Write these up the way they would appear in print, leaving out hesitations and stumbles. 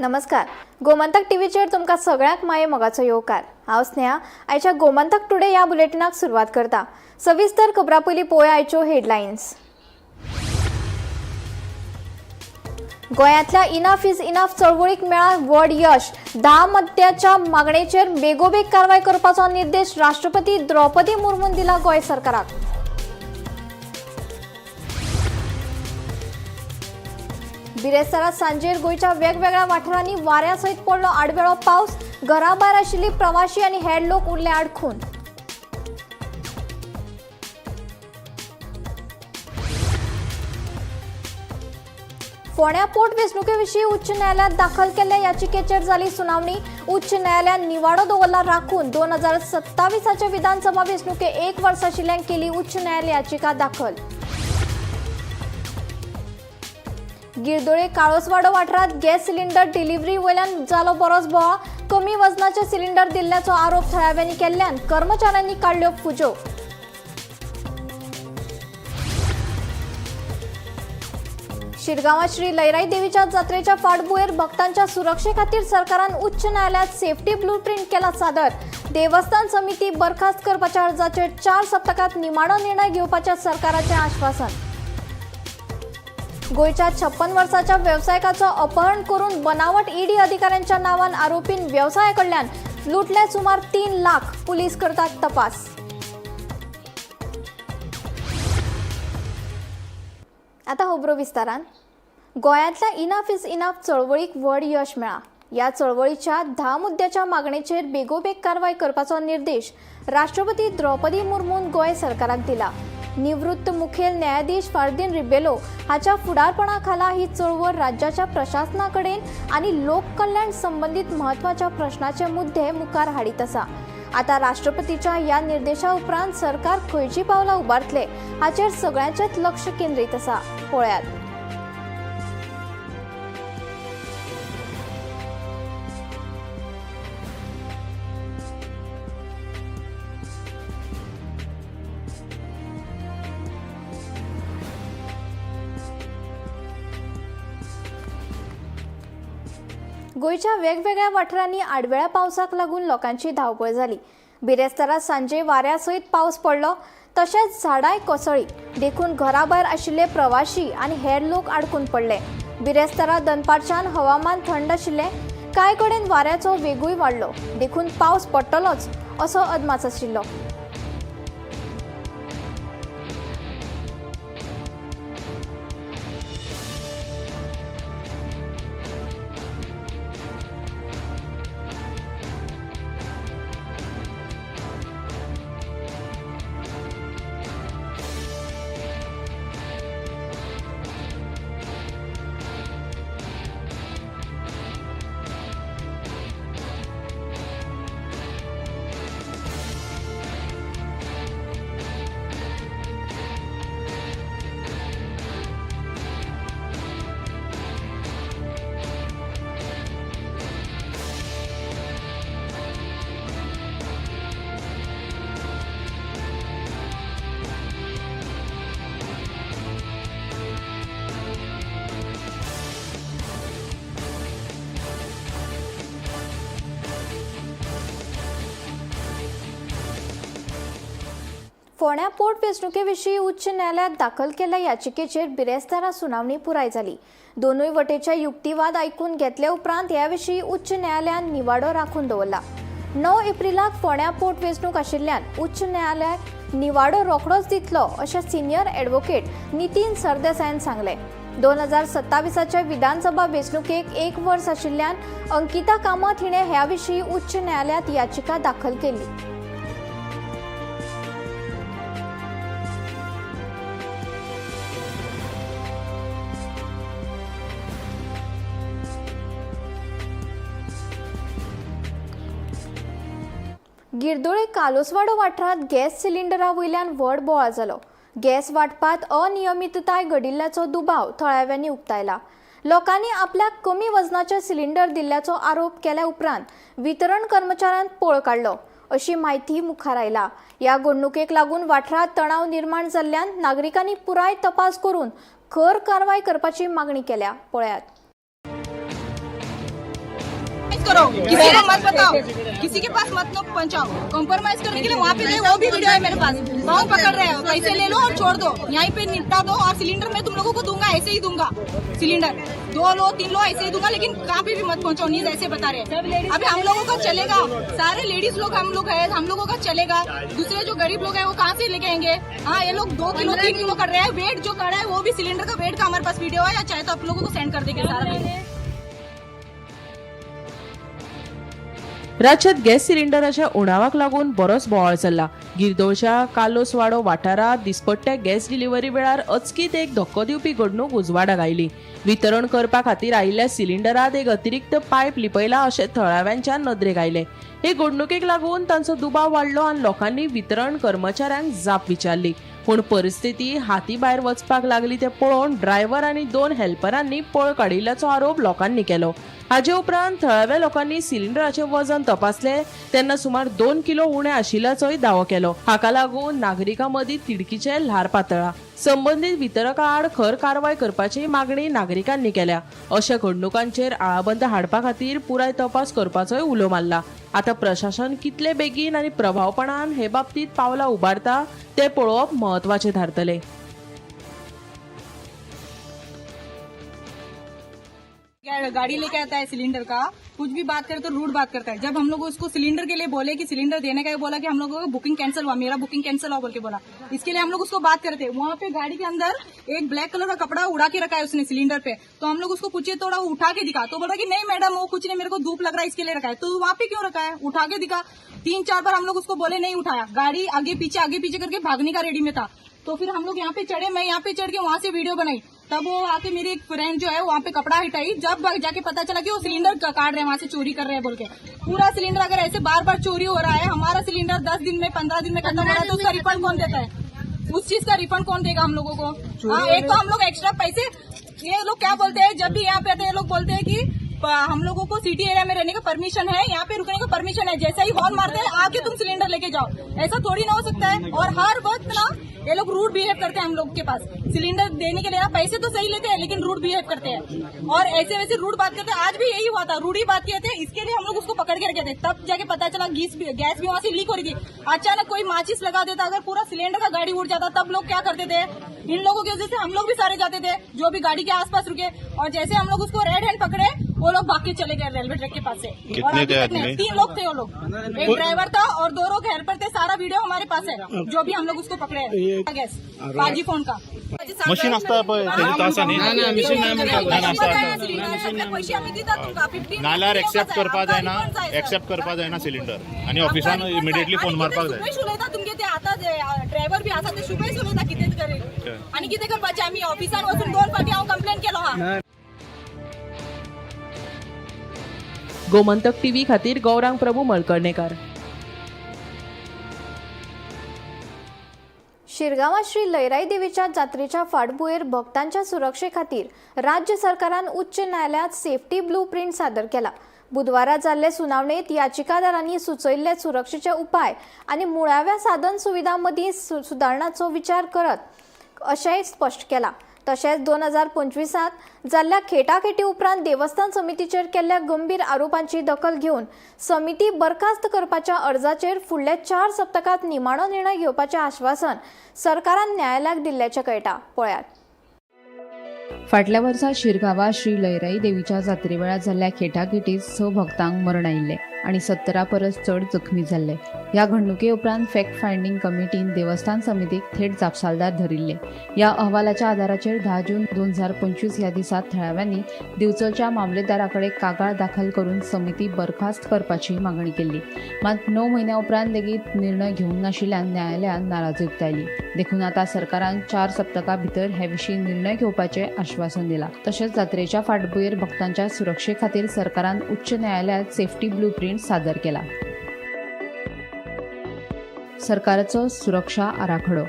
नमस्कार. गोमंतक टीव्हीचेर तुमकां सगळ्यांक माये मोगाचो येवकार. हांव स्नेहा. आयच्या गोमंतक टुडे ह्या बुलेटिनाक सुरवात करता. सविस्तर खबरां पयलीं पळोवया आयच्यो हेडलायन्स. गोंयांतल्या इनफ इज इनफ चळवळीक मेळ्ळा व्हड यश. 10 मद्याच्या मागणेचेर बेगोबेग कारवाय करपाचो निर्देश राष्ट्रपती द्रौपदी मुर्मून दिला गोंय सरकाराक. बिरेस्तारा सांजेर गोंयच्या वेगवेगळ्या वाठारांनी वाऱ्या सयत पडलो आडवेळो पावस. घरा भायर आशिल्ली प्रवाशी आनी हेर लोक उरले आडखून. फोंड्या पोटवेंचणुके उच्च न्यायालयात दाखल केल्ल्या याचिकेचेर जाली सुनावणी. उच्च न्यायालयान निवाडो दवरला राखून. 2027च्या विधानसभा वेंचणुके 1 वर्स आशिल्ल्यांक केली उच्च न्यायालय याचिका दाखल. गिरदोळे काळोसवाडो वाठारात गॅस सिलिंडर डिलिव्हरी वयल्यान जालो बरोच बोवाळ. कमी वजनाचे सिलिंडर दिल्ल्याचो आरोप थळाव्यांनी केल्ल्यान कर्मचाऱ्यांनी काडल्यो फुजो. शिरगांवां श्री लयराई देवीच्या जात्रेच्या फाटभुंयेर भक्तांच्या सुरक्षे खातीर सरकारान उच्च न्यायालयात सेफ्टी ब्लूप्रिंट केला सादर. देवस्थान समिती बरखास्त करपाच्या अर्जाचेर 4 सप्तकांत निमाणो निर्णय घेवपाचें सरकाराचें आश्वासन. गोयच्या 56 वर्साच्या व्यावसायिकाचो अपहरण करून बनावट ईडी अधिकाऱ्यांच्या नावान आरोपीन व्यवसायाकडल्यान लुटले सुमार 3 लाख. पुलीस करतात तपास. आता खबरो विस्तारान. गोंयांतल्या इनफ इज इनफ चळवळीक व्हड यश मेळ्ळा. ह्या चळवळीच्या 10 मुद्द्याच्या मागणेचेर बेगोबेग कारवाय करपाचो निर्देश राष्ट्रपती द्रौपदी मुर्मून गोंय सरकाराक दिला. निवृत्त मुखेल न्यायाधीश फार्दीन रिबेलो हाच्या फुडारपणा खाला ही चळवळ राज्याच्या प्रशासनाकडेन आणि लोककल्याण संबंधित महत्वाच्या प्रश्नाचे मुद्दे मुखार हाडीत आसा. आता राष्ट्रपतीच्या या निर्देशा उपरांत सरकार खंयची पावलां उबारतले हाचेर सगळ्यांचेच लक्ष केंद्रीत आसा. पळयात. गोयच्या वेगवेगळ्या वाठारांनी आडवेळ्या पावसाक लागून लोकांची धावपळ झाली. बिरेस्तारात सांजे वाऱ्या सयत पावस पडलो. तशेंच झाडांय कोसळ्ळी. देखून घरा भायर आशिल्ले प्रवाशी आनी हेर लोक आडकून पडले. बिरेस्तारा दनपारच्यान हवामान थंड आशिल्लें. कांय कडेन वाऱ्याचो वेगूय वाडलो. देखून पावस पडटलोच असो अदमास आशिल्लो. फोंड्या पोटवेंचणुके उच्च न्यायालयात दाखल केल्ल्या याचिकेचेर बिरेस्तारा सुनावणी पुराय जाली. दोनूय वटेचे युक्तिवाद आयकून घेतले उपरांत ह्या विशीं उच्च न्यायालयान निवाडो राखून दवरला. 9 एप्रिलाक फोंड्या पोटवेंचणूक आशिल्ल्यान उच्च न्यायालय निवाडो रोखडोच दितलो अशें सिनियर एडव्होकेट नितीन सरदेसायन सांगलें. 2027च्या विधानसभा वेंचणुकेक 1 वर्स आशिल्ल्यान अंकिता कामत हिणें ह्या विशीं उच्च न्यायालयात याचिका दाखल केली. गिरदोळे कालोसवाडो वाठारात गॅस सिलिंडरा वयल्यान व्हड बोवाळ जालो. गॅस वांटपांत अनियमितताय घडिल्ल्याचो दुबाव थळाव्यांनी उक्तायला. लोकांनी आपल्याक कमी वजनाचे सिलिंडर दिल्ल्याचो आरोप केल्या उपरांत वितरण कर्मचाऱ्यान पळ काडलो अशी माहिती मुखार आयला. या घडणुकेक लागून वाठारात तणाव निर्माण जाल्ल्यान नागरिकांनी पुराय तपास करून खर कारवाय करपाची मागणी केल्या. पळयात. करो, किसी को मत बताओ, किसी के पास मत पहुंचाओ। कॉम्प्रोमाइज करने के लिए वहाँ पे गए, वो भी वीडियो है मेरे पास। पाँव पकड़ रहे हो, पैसे ले लो और छोड़ दो, यहीं पे निपटा दो। और सिलेंडर मैं तुम लोगों को दूंगा, ऐसे ही दूंगा सिलेंडर, 2 लो 3 लो ऐसे ही दूंगा, लेकिन कहाँ पे भी मत पहुंचाओ। नीज ऐसे बता रहे हैं। अभी हम लोगों का चलेगा, सारे लेडीज लोग हम लोग है, हम लोगों का चलेगा। दूसरे जो गरीब लोग है वो कहाँ से लेके आएंगे? हाँ, ये लोग 2 किलो 3 किलो कर रहे हैं। वेट जो कर रहा है वो भी सिलेंडर का वेट का हमारे पास वीडियो है, या चाहे तो आप लोगों को सेंड कर देंगे सारा वीडियो। राज्यात गॅस सिलिंडराच्या उणावाक लागून बरोच बोवाळ चल्ला। गिरदोळच्या कालोसवाडो वाठारात दिसपट्ट्या गॅस डिलिव्हरी वेळार अचकीत एक धक्को दिवपी घडणूक उजवाडाक आयली। वितरण करपा खातीर आयिल्ल्या सिलिंडरात एक अतिरिक्त पायप लिपयला अशें थळाव्यांच्या नदरेक आयले। हे घडणुकेक लागून तांचो दुबाव वाडलो आनी लोकांनी वितरण कर्मचाऱ्यांक जाप विचारली। पूण परिस्थिती हाती भायर वचपाक लागली ते पळोवन ड्रायव्हर आनी 2 हेल्परांनी पळ काडिल्ल्याचो आरोप लोकांनी केलो। हाचे उपरांत थळाव्या लोकांनी सिलिंडराचे वजन तपासले तेन्ना सुमार 2 किलो उणे आशिल्ल्याचोय दावो केलो। हाका लागून नागरिकां मदीं तिडकीचे ल्हार पातळ्ळा। संबंधीत वितरका आड खर कारवाय करपाची मागणी नागरिकांनी केल्या। अशा घडणुकांचेर आळाबंद हाडपा खातीर पुराय तपास करपाचोय उलो मारला। आता प्रशासन कितले बेगीन आनी प्रभावपणान हे बाबतीत पावलां उबारता ते पळोवप महत्वाचे थारतले। गाड़ी लेके आता है सिलेंडर का, कुछ भी बात करे तो रूड बात करता है। जब हम लोग उसको सिलेंडर के लिए बोले कि सिलेंडर देने का है, बोला कि हम लोगों को बुकिंग कैंसिल हुआ, मेरा बुकिंग कैंसिल हुआ बोल के बोला। इसके लिए हम लोग उसको बात करते हैं। वहाँ पे गाड़ी के अंदर एक ब्लैक कलर का कपड़ा उड़ा के रखा है उसने सिलेंडर पे। तो हम लोग उसको पूछे, थोड़ा उठा के दिखा, तो बोला कि नहीं मैडम वो कुछ नहीं, मेरे को धूप लग रहा है इसके लिए रखा है। तो वहाँ पे क्यों रखा है? उठा के दिखा। 3-4 बार हम लोग उसको बोले, नहीं उठाया। गाड़ी आगे पीछे करके भागने का रेडी में था। तो फिर हम लोग यहाँ पे चढ़े, मैं यहाँ पे चढ़ के वहाँ से वीडियो बनाई। तब वो आके मेरी एक फ्रेंड जो है वहाँ पे कपड़ा हटाई, जब जाके पता चला कि वो सिलेंडर काट रहे हैं, वहाँ से चोरी कर रहे हैं बोल के। पूरा सिलेंडर अगर ऐसे बार बार चोरी हो रहा है, हमारा सिलेंडर 10 दिन में 15 दिन में खत्म हो रहा है, तो उसका रिफंड कौन देता है? उस चीज का रिफंड कौन देगा हम लोगों को? हाँ, एक तो हम लोग एक्स्ट्रा पैसे, ये लोग क्या बोलते हैं, जब भी यहाँ पे आते हैं ये लोग बोलते हैं कि हम लोगों को सिटी एरिया में रहने का परमिशन है, यहाँ पे रुकने का परमिशन है, जैसा ही हॉर्न मारते हैं आके तुम सिलेंडर लेके जाओ। ऐसा थोड़ी ना हो सकता है। और हर वक्त ना ये लोग रूड बिहेव करते हैं हम लोग के पास। सिलेंडर देने के लिए ना पैसे तो सही लेते हैं, लेकिन रूड बिहेव करते हैं और ऐसे वैसे रूड बात करते हैं। आज भी यही हुआ था, रूडी बात किए थे, इसके लिए हम लोग उसको पकड़ के रखे थे। तब जाके पता चला गैस भी वहाँ से लीक हो रही थी। अचानक कोई माचिस लगा देता, अगर पूरा सिलेंडर का गाड़ी उड़ जाता, तब लोग क्या करते थे? इन लोगों की वजह से हम लोग भी सारे जाते थे, जो भी गाड़ी के आसपास रुके। और जैसे हम लोग उसको रेड हैंड पकड़े, वो लोग भाग के चले गए रेलवे ट्रैक के पास से। और अभी तक 3 लोग थे वो लोग, एक ड्राइवर था और 2 लोग हेल्पर थे। सारा वीडियो हमारे पास है, जो भी हम लोग उसको पकड़े गैस बाजी फोन का मशीन असता पैसे आम्ही दिता तुमका 15 नाल्यार एक्सेप्ट करपा जायना सिलिंडर आणि ऑफिसान इमिडिएटली फोन मारपाक जाय। शुभेश उलयता तुमगे ते आता ड्रायव्हर बी आसा ते शुभेश उलयता कितें करेल आणि कितें करपाचें आमी ऑफिसान वचून 2 फावटी हांव कंप्लेंट केलो हा। गोमंतक टीव्ही खातीर गौरांग प्रभू मळकर्णेकार। शिरगांवात श्री लयराई देवीच्या जात्रेच्या फाटभुंयेर भक्तांच्या सुरक्षे खातीर राज्य सरकारान उच्च न्यायालयात सेफ्टी ब्लू प्रिंट सादर केला। बुधवारा जाल्ले सुनावणेत याचिकादारांनी सुचयल्ले सुरक्षेचे उपाय आनी मुळाव्या साधन सुविधां मदीं सुदारणांचो विचार करत अशेंय स्पश्ट केला। तशेंच 2025 जाल्ल्या खेटाखेटी उपरांत देवस्थान समितीचेर केल्ल्या गंभीर आरोपांची दखल घेवन समिती बरखास्त करपाच्या अर्जाचेर फुडल्या 4 सप्तकांत निमाणो निर्णय घेवपाचें आश्वासन सरकारान न्यायालयाक दिल्ल्याचें कळटा। पळयात। फाटल्या वर्सा शिरगांवां श्री लयराई देवीच्या जात्रे वेळार जाल्ल्या खेटाखेटीत 6 भक्तांक मरण आयिल्लें आनी 17 परस चड जखमी जाल्ले। ह्या घडणुके उपरांत फॅक्ट फायंडींग कमिटीन देवस्थान समितीक थेट जापसालदार धरिल्ले। ह्या अहवालाच्या आदाराचेर 10 जून 2025 ह्या दिसा थळाव्यांनी दिवचलच्या मामलेदाराकडे कागाळ दाखल करून समिती बरखास्त करपाची मागणी केल्ली। मात 9 म्हयन्या उपरांत लेगीत निर्णय घेवंक नाशिल्ल्यान न्यायालयान नाराजी उक्तायली। देखून आता सरकारान 4 सप्तकां भितर हे विशीं निर्णय घेवपाचें आश्वासन दिलां। तशेंच जात्रेच्या फाटभुंयेर भक्तांच्या सुरक्षे खातीर सरकारान उच्च न्यायालयात सेफ्टी ब्लू प्रिंट सादर केला। सरकारचो सुरक्षा आराखडो।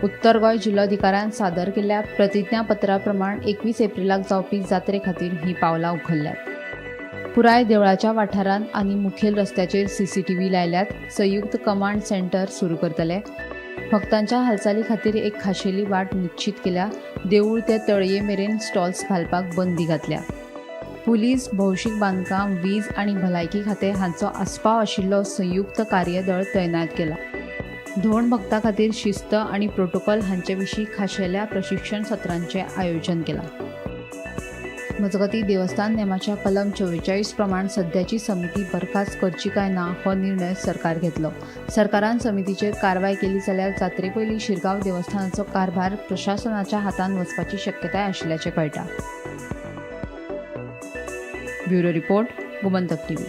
उत्तर गोंय जिल्लोधिकाऱ्यान सादर केल्ल्या प्रतिज्ञापत्रा प्रमाण 21 एप्रिलाक जावपी जात्रे खातीर ही पावलां उखल्ल्यात। पुराय देवळाच्या वाठारांत आनी मुखेल रस्त्याचेर CCTV लायल्यात। संयुक्त कमांड सेंटर सुरू करतले। भक्तांच्या हालचाली खातीर एक खाशेली वाट निश्चित केल्या। देवूळ ते तळये मेरेन स्टॉल्स घालपाक बंदी घातल्या। पुलीस, भौशीक बांदकाम, वीज आनी भलायकी खाते हांचो आस्पाव आशिल्लो संयुक्त कार्यदळ तैनात केला. धोंड भक्तां खातीर शिस्त आनी प्रोटोकॉल हांचे विशीं खाशेल्या प्रशिक्षण सत्रांचें आयोजन केलां. मजगतीं देवस्थान नेमाच्या कलम 44 प्रमाण सध्याची समिती बरखास्त करची काय ना हो निर्णय सरकार घेतलो. सरकारान समितीचेर कारवाय केली जाल्यार जात्रे पयलीं शिरगांव देवस्थानाचो कारभार प्रशासनाच्या हातांत वचपाची शक्यताय आशिल्ल्याचें कळटा. Bureau report, Gomantak TV.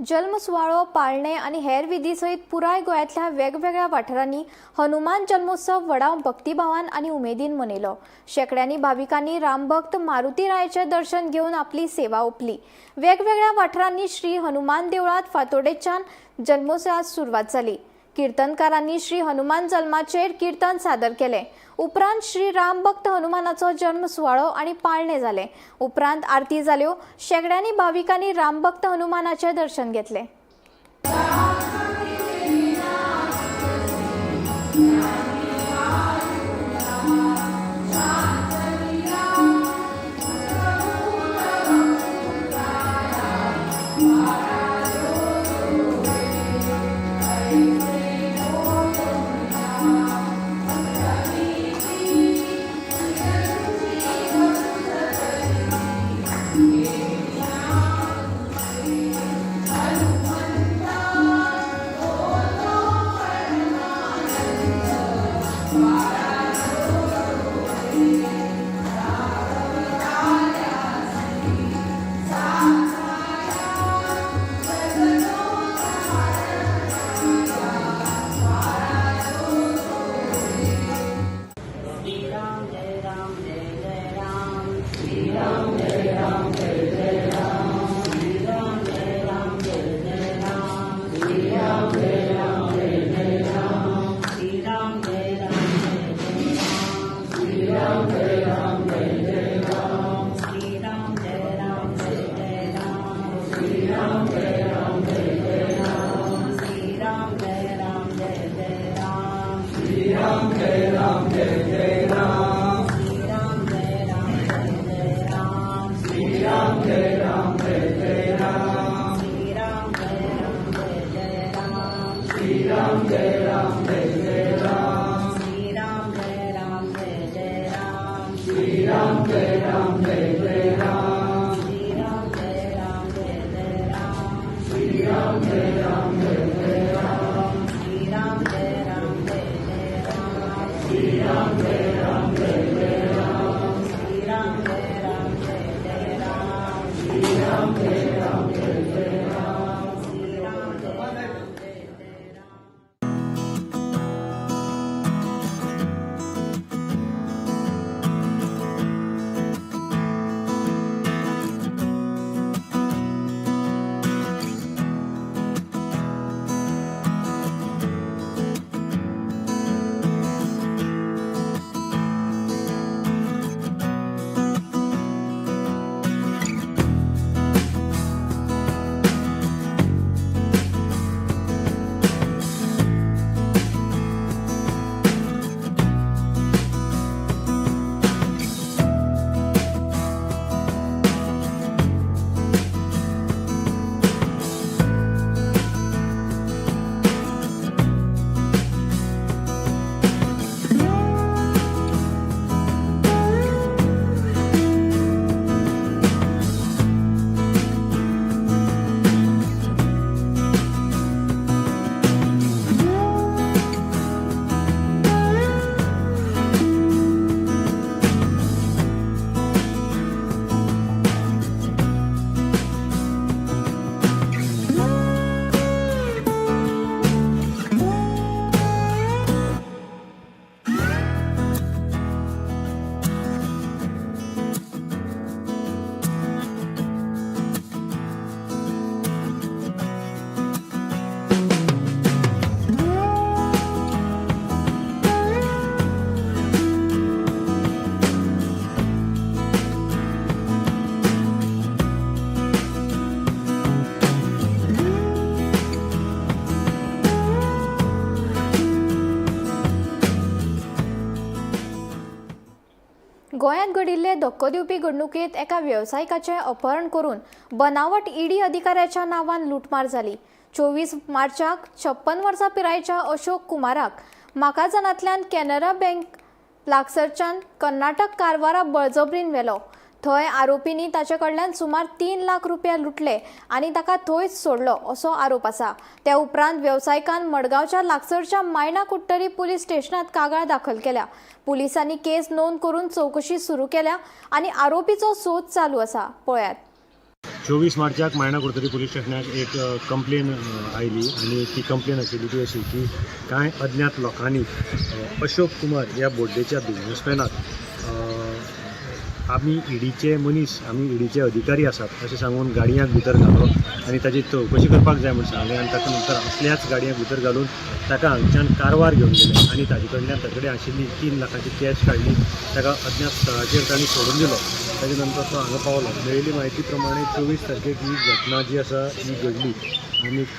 जल्म सुवाळो, पाळणे आणि हेर विधी सयत पुराय गोंयांतल्या वेगवेगळ्या वाठारांनी हनुमान जल्मोत्सव व्हडा भक्तिभावान आणि उमेदीन मनयलो. शेकड्यांनी भाविकांनी रामभक्त मारुती रायाचें दर्शन घेवन आपली सेवा ओंपली. वेगवेगळ्या वाठारांनी श्री हनुमान देवळांत फांतोडेच्यान जल्मोत्सवाक सुरवात जाली. कीर्तनकारांनी श्री हनुमान जल्माचेर कीर्तन सादर केलें. उपरांत श्री रामभक्त हनुमानाचो जल्म सुवाळो आनी पाळणे जाले. उपरांत आरती जाल्यो. शेकड्यांनी भाविकांनी रामभक्त हनुमानाचें दर्शन घेतलें. गोंयांत घडिल्ले धक्को दिवपी घडणुकेंत एका वेवसायिकाचें अपहरण करून बनावट ईडी अधिकाऱ्याच्या नांवान लुटमार जाली. 24 मार्चाक 56 वर्सां पिरायेच्या अशोक कुमाराक माकाजानांतल्यान कॅनरा बँक लागसरच्यान कर्नाटक कारवारा बळजबरीन व्हेलो. थंय आरोपींनी ताचे कडल्यान सुमार 3 लाख रुपया लुटले आनी ताका थंयच सोडलो असो आरोप आसा. त्या उपरांत वेवसायिकान मडगांवच्या लागसरच्या मायना कुट्टरी पुलीस स्टेशनात कागाळ दाखल केल्या. पुलिसांनी केस नोंद करून चौकशी सुरू केल्या आनी आरोपीचो सोद चालू आसा. पळयात. 24 मार्चाक मायना कुट्टरी पुलीस स्टेशनाक एक कंप्लेन आयली आनी ती कंप्लेन आशिल्ली ती अशी की कांय अज्ञात लोकांनी अशोक कुमार ह्या बोड्डेच्या बिझनेसमॅनाक आमी ईडीचे अधिकारी आसात अशें सांगून गाडयांक भितर घालो आनी ताची चवकशी करपाक जाय म्हूण सांगलें आनी ताका नंतर असल्याच गाडयांक भितर घालून ताका हांगच्यान कारवार घेवन गेले आनी ताजे कडल्यान ताचे कडेन आशिल्ली 3 लाखाची कॅश काडली. ताका अज्ञात स्थळाचेर तांणी सोडून दिलो. ताजे नंतर तो हांगा पावलो. मेळिल्ली म्हायती प्रमाणे 24 तारखेक ही घटना जी आसा ही घडली आनीक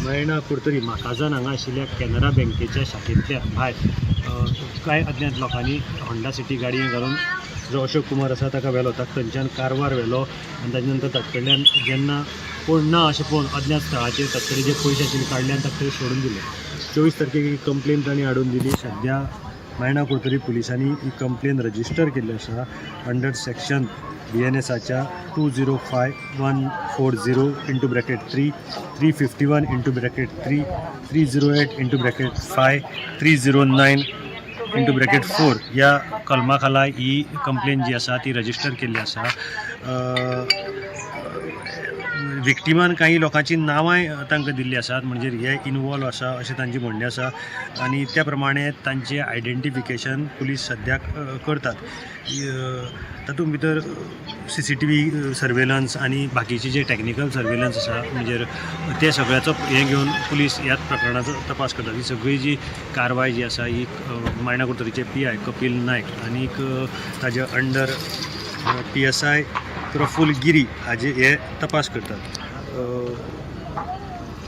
मायना कुट्टरी माकाजान हांगा आशिल्ल्या कॅनरा बँकेच्या शाखेंतल्या भायर कांय अज्ञात लोकांनी होंडा सिटी गाडयेन घालून जो अशोक कुमार आसा ताका व्हेलो. ताका थंयच्यान कारवार व्हेलो आनी ताजे नंतर ताचे कडल्यान जेन्ना कोण ना अशें पळोवन अज्ञात स्थळाचेर ताचे कडेन जे पयशे आशिल्ले काडले आनी ताका थंय सोडून दिले. 24 तारखेक ही कंप्लेन तांणी हाडून दिली. सद्या मायना कुट्टरी पुलिसांनी ही कंप्लेन रजिस्टर केल्ली आसा अंडर सेक्शन BNSच्या 205140(3), 351(3), 308(5), 309(4) ह्या कलमा खाला ही कंप्लेन जी आसा ती रजिस्टर केल्ली आसा. विक्टिमान काही लोकांची नांवांय तांकां दिल्ली आसात, म्हणजे हे इनवॉल्व आसा अशें तांचें म्हणणें आसा आनी त्या प्रमाणे तांचें आयडेंटिफिकेशन पुलीस सद्याक करतात. तातूंत भितर CCTV सर्वेलन्स आनी बाकीचे जे टॅक्निकल सर्वेलन्स आसा म्हणजे ते सगळ्याचो हे घेवन पुलीस ह्याच प्रकरणाचो तपास करतात. ही सगळी जी कारवाय जी आसा ही मायना कुट्टरीचे PI कपिल नायक आनीक ताजे अंडर PSI प्रफुल्ल गिरी हाजे हे तपास करतात.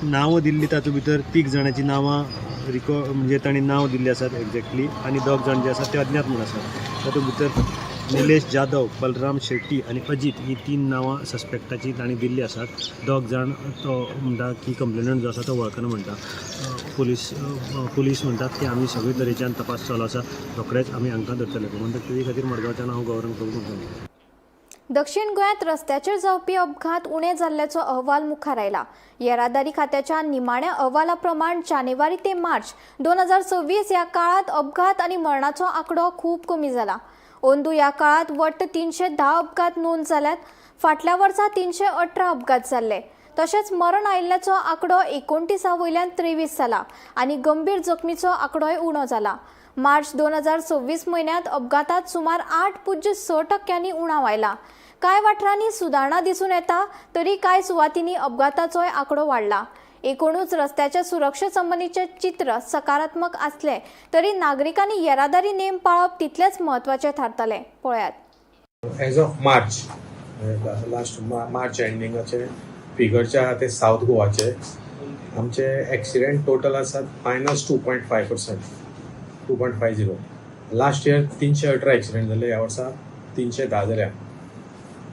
नांवां दिल्ली तातूंत भितर 3 जाणांची नांवां म्हणजे तांणी नांव दिल्ली आसात एक्झॅक्टली आनी 2 जाण जे आसात ते अज्ञात म्हूण आसात. तातूंत भितर निलेश जाधव, बलराम शेट्टी आनी अजीत ही 3 नांवां सस्पेक्टाची तांणी दिल्ली आसात. 2 जाण तो म्हणटा की कंप्लेनंट जो आसा तो वळखना म्हणटा. पुलीस म्हणटात की आमी सगळे तरेच्यान तपास चालू आसा, रोखडेच आमी हांकां धरतले. म्हणटकीर TV खातीर मडगांवच्यान हांव गौरव करून. दक्षिण गोंयांत रस्त्याचेर जावपी अपघात उणे जाल्ल्याचो अहवाल मुखार आयला. येरादारी खात्याच्या निमाण्या अहवाला प्रमाण जानेवारी ते मार्च 2026 ह्या काळात अपघात आनी मरणाचो आंकडो खूब कमी जाला. अंदू ह्या काळात वट्ट 310 अपघात नोंद जाल्यात. फाटल्या वर्सा 318 अपघात जाल्ले. तशेंच मरण आयिल्ल्याचो आंकडो 29 वयल्यान 23 जाला आनी गंभीर जखमीचो आंकडोय उणो जाला. मार्च 2026 म्हयन्यांत अपघातात सुमार 8.6% उणाव आयला. कांय वाठारांनी सुदारणा दिसून येता, तरी कांय सुवातींनी अपघाताचोय आंकडो वाडला. एकूणच रस्त्याच्या सुरक्षे संबंधीचे चित्र सकारात्मक आसले तरी नागरिकांनी येरादारी नेम पाळप तितलेच म्हत्वाचे थारतले. पळयात. As of March last March एंडिंगाचे फिगरचे आहा ते साऊथ गोवाचे आमचे एक्सिडेंट टोटल आसात -2.5%, 2.50. लास्ट इयर 318 एक्सिडेंट जाले, ह्या वर्सा 310 जाल्या.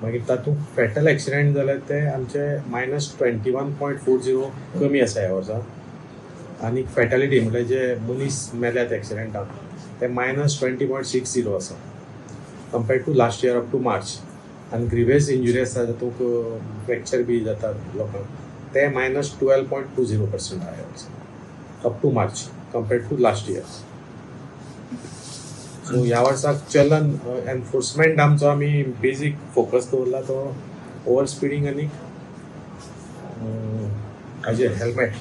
मागीर तातूंत फॅटल एक्सिडेंट जाले ते आमचे -21.40 कमी आसा ह्या वर्सा. आनी फॅटलिटी म्हटल्यार जे मनीस मेल्यात एक्सिडेंटान ते -20.60 आसा compared to last year up to March. आनी ग्रिवियस इंजुरी आसा तातूंत फ्रॅक्चर बी जातात लोकांक ते -12.20% आहा ह्या वर्सा up to March compared to last year. So ह्या वर्साक चलन एनफोर्समेंट आमचो आमी बेजीक फोकस दवरला तो ओवर स्पिडींग आनी हाजे हेल्मेट.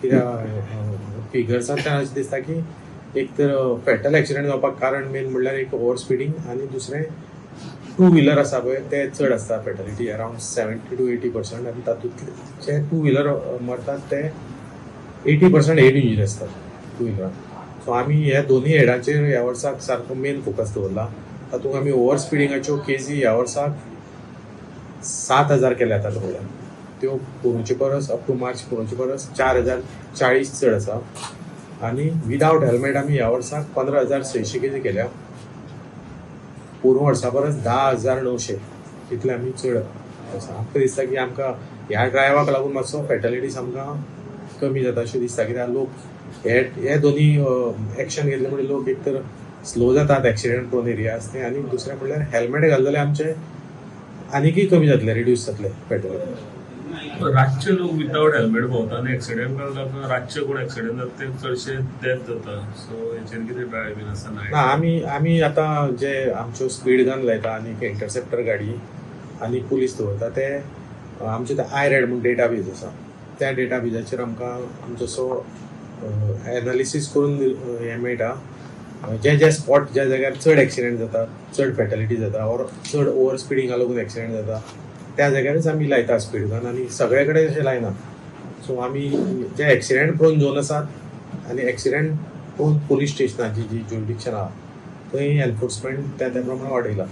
कित्याक फिगर्सांतल्यान अशें दिसता की एक तर फॅटल एक्सिडेंट जावपाक कारण मेन म्हणल्यार एक ओवर स्पिडींग आनी दुसरें 2 व्हिलर आसा पळय ते चड आसता फॅटलिटी अरावंड 70 to 80%. आनी तातूंतले 2 व्हिलर मरतात ते 80% हेड इंजुरी आसतात 2 व्हिलरान. सो आमी ह्या दोनूय हेडाचेर ह्या वर्साक सारको मेन फोकस दवरला. तातूंत आमी ओवर स्पिडींगाच्यो केसी ह्या वर्साक 7,000 केल्या तातूंत फुडें. त्यो पोरूंचे परस अप टू मार्च पोरूंचे परस 4,040 चड आसा. आनी विदावट हेल्मेट आमी ह्या वर्साक 15,600 केसी केल्या. पोरूं वर्सा परस 10,900 इतले आमी चड आसा. आमकां दिसता की आमकां ह्या ड्रायवाक लागून मातसो फॅटलिटीज आमकां कमी जाता अशें दिसता. कित्याक लोक हे दोनी एक्शन घेतले म्हणजे लोक एक तर स्लो जातात, एक्सिडेंट प्रोन एरियाज ते, आनी दुसरें म्हणल्यार हेल्मेट घाललेले आमचे आनीकय कमी जातले, रिड्यूस जातले फॅटलिटी. रातचे लोक विदाउट हेल्मेट भोंवता आनी एक्सिडेंट जाता. रातचे कोण एक्सिडेंट जाता ते चडशे डेथ जाता. सो हेचेर कितें ड्रायव्हिंग आसा ना आमी आतां जे आमच्यो स्पीड गन लायता आनी इंटरसेप्टर गाडी आनी पुलीस दवरता ते आमचे ते आयरेड म्हणून डेटाबेज आसा. त्या डेटाबेजाचेर आमकां आमचो एनालिसीस करून हें मेळटा जे स्पॉट ज्या जाग्यार चड एक्सिडेंट जाता, चड फॅटलिटी जाता ऑर चड ओवर स्पिडिंगा लागून एक्सिडेंट जाता त्या जाग्यारच आमी लायता स्पीड गन. आनी सगळे कडेन अशें लायना. सो आमी जे एक्सिडेंट प्रोन झोन आसात आनी एक्सिडेंट प्रोन पुलीस स्टेशनाची जी ज्युरिडिक्शन आहा थंय एनफोर्समेंट त्या प्रमाणे वाडयला.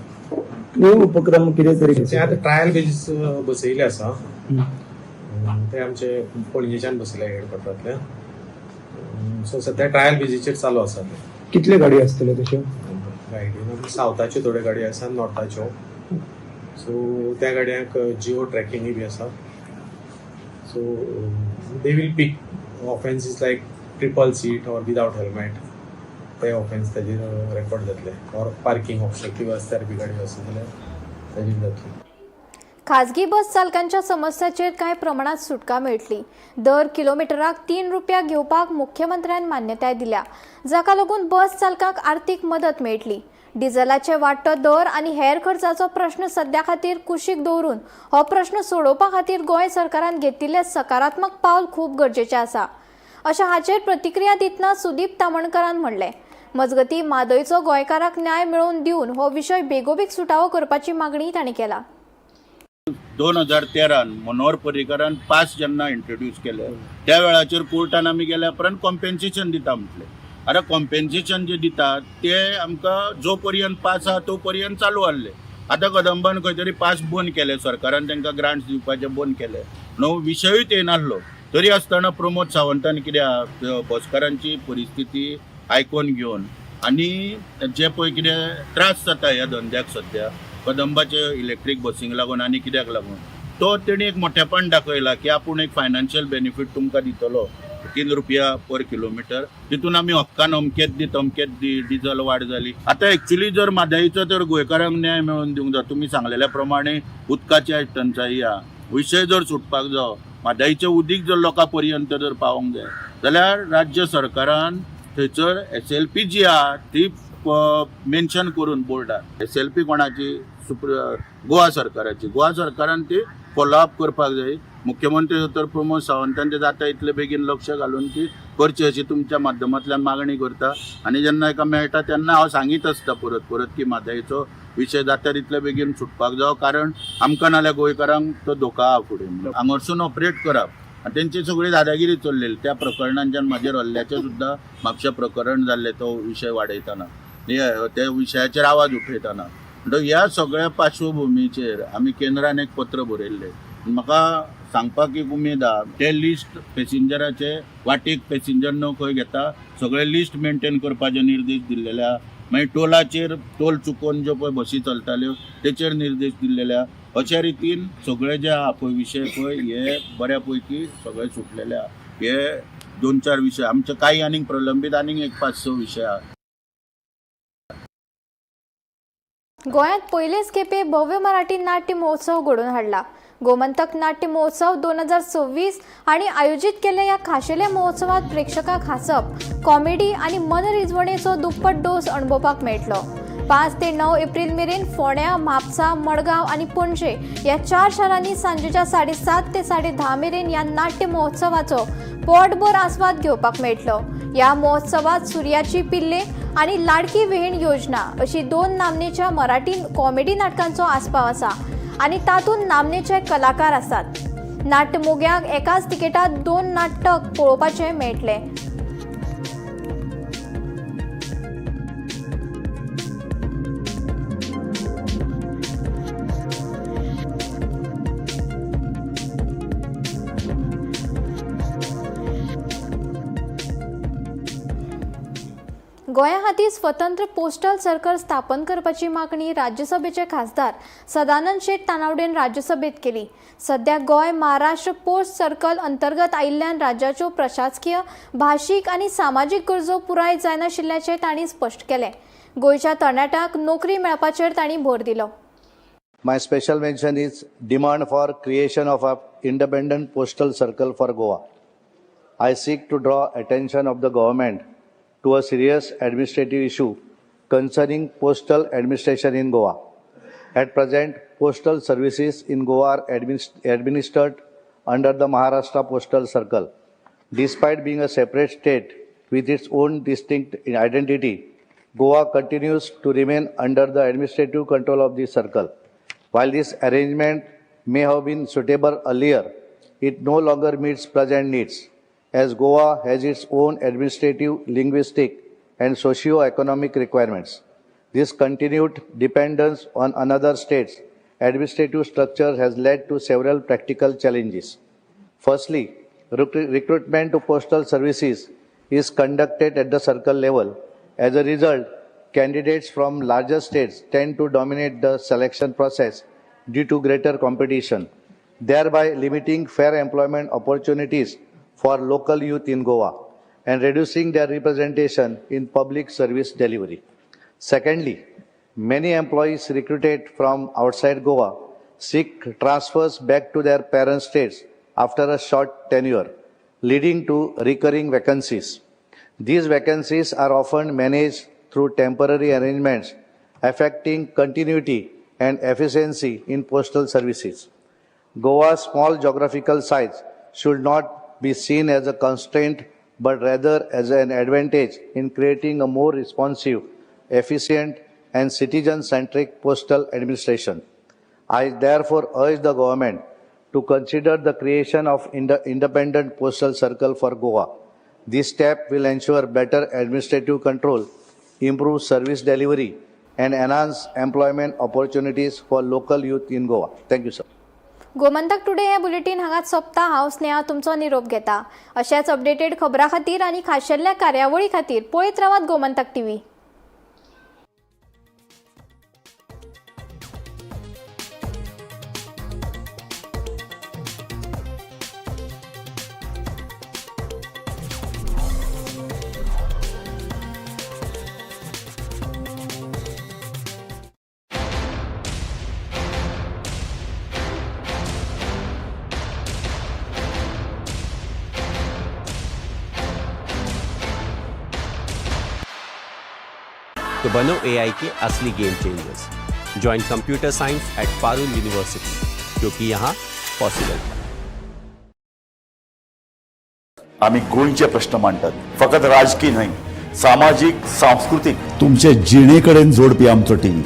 उपक्रम कितें तरी ते आतां ट्रायल बेजीस बसयले आसा. ते आमचे पणजेच्यान बसयले हेडक्वॉर्टरांतल्यान. सो सध्या ट्रायल बेजीचेर चालू आसा ते. कितले गाडी आसतल्यो तश्यो? गायडीन सावथाच्यो थोड्यो गाडी आसा, नॉर्थाच्यो. सो त्या गाडयांक जिओ ट्रॅकिंगूय बी आसा. So they will pick offences like triple seat or without helmet. ते ऑफेन्स ताजेर रेकॉर्ड जातले. ऑर पार्किंग ऑब्स्ट्रक्टिव्ह आसल्यार बी गाडी आसा जाल्यार ताजेर जातली. खाजगी बस चालकांच्या समस्याचेर कांय प्रमाणात सुटका मेळटली. दर किलोमिटराक 3 रुपया घेवपाक मुख्यमंत्र्यान मान्यताय दिल्या, जाका लागून बस चालकांक आर्थीक मदत मेळटली. डिझेलाचे वाडटो दर आनी हेर खर्चाचो प्रश्न सद्या खातीर कुशीक दवरून हो प्रश्न सोडोवपा खातीर गोंय सरकारान घेतिल्लें सकारात्मक पावल खूब गरजेचें आसा, अशें हाचेर प्रतिक्रिया दितना सुदीप तामणकरान म्हणलें. मजगतीं म्हादयचो गोंयकाराक न्याय मेळोवन दिवन हो विशय बेगोबेग सुटावो करपाची मागणी तांणी केला. 2013 मनोहर पर्रीकारान पास जेन्ना इंट्रोड्यूस केले त्या वेळाचेर कोर्टान आमी गेल्या उपरांत कॉम्पेन्सेशन दिता म्हटलें. आतां कॉम्पेन्सेशन जे दितात ते आमकां जो पर्यंत पास आहा तो पर्यंत चालू आहले. आतां कदंबान खंय तरी पास बंद केले, सरकारान तांकां ग्रांट्स दिवपाचे बंद केले. न्हू विशयूच येनासलो. तरी आसतना प्रमोद सावंतान कित्याक बसकारांची परिस्थिती आयकून घेवन आनी जे पळय कितें त्रास जाता ह्या धंद्याक सद्या कदंबाचे इलेक्ट्रीक बसींक लागून आनी कित्याक लागून तो तेणी एक मोठेपण दाखयला की आपूण एक फायनान्शियल बेनिफीट तुमकां दितलो 3 रुपया पर किलोमिटर. तितून आमी हक्कान अमकेच दी डिझल वाड जाली. आतां एक्चुली जर म्हादईचो तर गोंयकारांक न्याय मेळोवन दिवंक जाय. तुमी सांगलेल्या प्रमाणे उदकाची टंचाई हा विशय जर सुटपाक जाय, म्हादईचें उदीक जर लोकां पर्यंत जर पावोंक जाय जाल्यार राज्य सरकारान थंयसर SLP जी आहा ती मेन्शन करून बोर्डार SLP कोणाची गोवा सरकाराची. गोवा सरकारान ती फॉलोअप करपाक जाय. मुख्यमंत्री तर प्रमोद सावंतान ते जाता इतले बेगीन लक्ष घालून ती करची अशी तुमच्या माध्यमांतल्यान मागणी करता. आनी जेन्ना एका मेळटा तेन्ना हांव सांगीत आसता परत की म्हादईचो विशय जाता तितले बेगीन सुटपाक जावो, कारण आमकां नाल्यार गोंयकारांक तो धोका आहा फुडें. हांगरसून ऑपरेट करप आनी तेंची सगळी दादागिरी चल्लेली. त्या प्रकरणांच्यान म्हाजेर हल्ल्याचें सुद्दां म्हापशें प्रकरण जाल्लें तो विशय वाडयतना त्या विशयाचेर आवाज उठयतना. म्हणटकीर ह्या सगळ्या पार्श्वभुमीचेर आमी केंद्रान एक पत्र बरयल्लें. म्हाका सांगपाक एक उमेद आहा ते लिस्ट पॅसेंजराचे वाटेक पॅसेंजर न्हू खंय घेता सगळे लिस्ट मेंटेन करपाचे निर्देश दिल्लेले आहा. मागीर टोलाचेर टोल चुकोवन ज्यो पळय बसी चलताल्यो तेचेर निर्देश दिल्लेले आहा. अशा रितीन सगळे जे आहा पळय विशय पळय हे बऱ्या पैकी सगळे सुटलेले आहा. हे 2-4 विशय आमचे काही आनीक प्रलंबीत आनीक एक 5-6 विशय आहा. गोंयांत पयलेच खेपे भव्य मराठी नाट्य महोत्सव घडोवन हाडला. गोमंतक नाट्य महोत्सव 2026 हांणी आयोजीत केल्ल्या ह्या खाशेल्या महोत्सवात प्रेक्षकांक हांसप, कॉमेडी आनी मनरिजवणेचो दुप्पट डोस अणभवपाक मेळटलो. 5 ते 9 एप्रिल मेरेन फोंड्या, म्हापसा, मडगांव आनी पणजे ह्या 4 शारांनी सांजेच्या 7:30 ते 10:30 मेरेन ह्या नाट्य महोत्सवाचो पोटभर आस्वाद घेवपाक मेळटलो. ह्या महोत्सवात सुर्याची पिल्ले आनी लाडकी बहीण योजना अशी 2 नामनेच्या मराठी कॉमेडी नाटकांचो आस्पाव आसा आनी तातूंत नामनेचे कलाकार आसात. नाट्य मोग्यांक एकाच तिकेटात 2 नाटक पळोवपाचे मेळटले. गोंया खातीर स्वतंत्र पोस्टल सर्कल स्थापन करपाची मागणी राज्यसभेचे खासदार सदानंद शेट तानावडेन राज्यसभेत केली. सध्या गोंय महाराष्ट्र पोस्ट सर्कल अंतर्गत आयिल्ल्यान राज्याच्यो प्रशासकीय, भाशीक आनी सामाजीक गरजो पुराय जायनाशिल्ल्याचें तांणी स्पश्ट केलें. गोंयच्या तरणाट्यांक नोकरी मेळपाचेर तांणी भर दिलो. My special mention is demand for creation of an independent postal circle for Goa. I seek to draw attention of the government to a serious administrative issue concerning postal administration in Goa. At present, postal services in Goa are administered under the Maharashtra Postal Circle. Despite being a separate state with its own distinct identity, Goa continues to remain under the administrative control of the circle. While this arrangement may have been suitable earlier, it no longer meets present needs, as Goa has its own administrative, linguistic, and socio-economic requirements. This continued dependence on another state's administrative structure has led to several practical challenges. Firstly, recruitment to postal services is conducted at the circle level. As a result, candidates from larger states tend to dominate the selection process due to greater competition, thereby limiting fair employment opportunities for local youth in Goa and reducing their representation in public service delivery. Secondly, many employees recruited from outside Goa seek transfers back to their parent states after a short tenure, leading to recurring vacancies. These vacancies are often managed through temporary arrangements, affecting continuity and efficiency in postal services. Goa's small geographical size should not be seen as a constraint, but rather as an advantage in creating a more responsive, efficient, and citizen-centric postal administration. I therefore urge the government to consider the creation of independent postal circle for Goa. This step will ensure better administrative control, improve service delivery, and enhance employment opportunities for local youth in Goa. Thank you, sir. Gomantak today हे bulletin हांगाच सोंपता. हांव स्नेहा तुमचो निरोप घेता. अशाच updated खबरां खातीर आनी खाशेल्ल्या कार्यावळी खातीर पळयत रावात गोमंतक टीव्ही. तो बनो AI के असली game changers. Join computer science at Parul university, क्योंकि यहाँ पॉसिबल. आम्ही गोंयचे प्रश्न मांडतात, फकत राजकीय न्हय, सामाजिक, सांस्कृतिक. तुमचे जिणेकडेन जोडपी आमचो टीव्ही,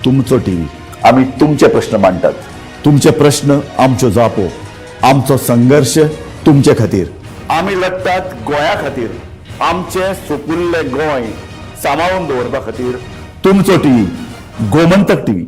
तुमचो टीव्ही. आम्ही तुमचे प्रश्न मांडतात, तुमचे प्रश्न आमच्यो जापो, आमचो संघर्ष तुमचे खातीर. आम्ही लढतात गोंया खातीर, आमचे सोपुल्ले गोंय सांबाळून दवरपा खातीर. तुमचो टीव्ही, गोमंतक टीव्ही.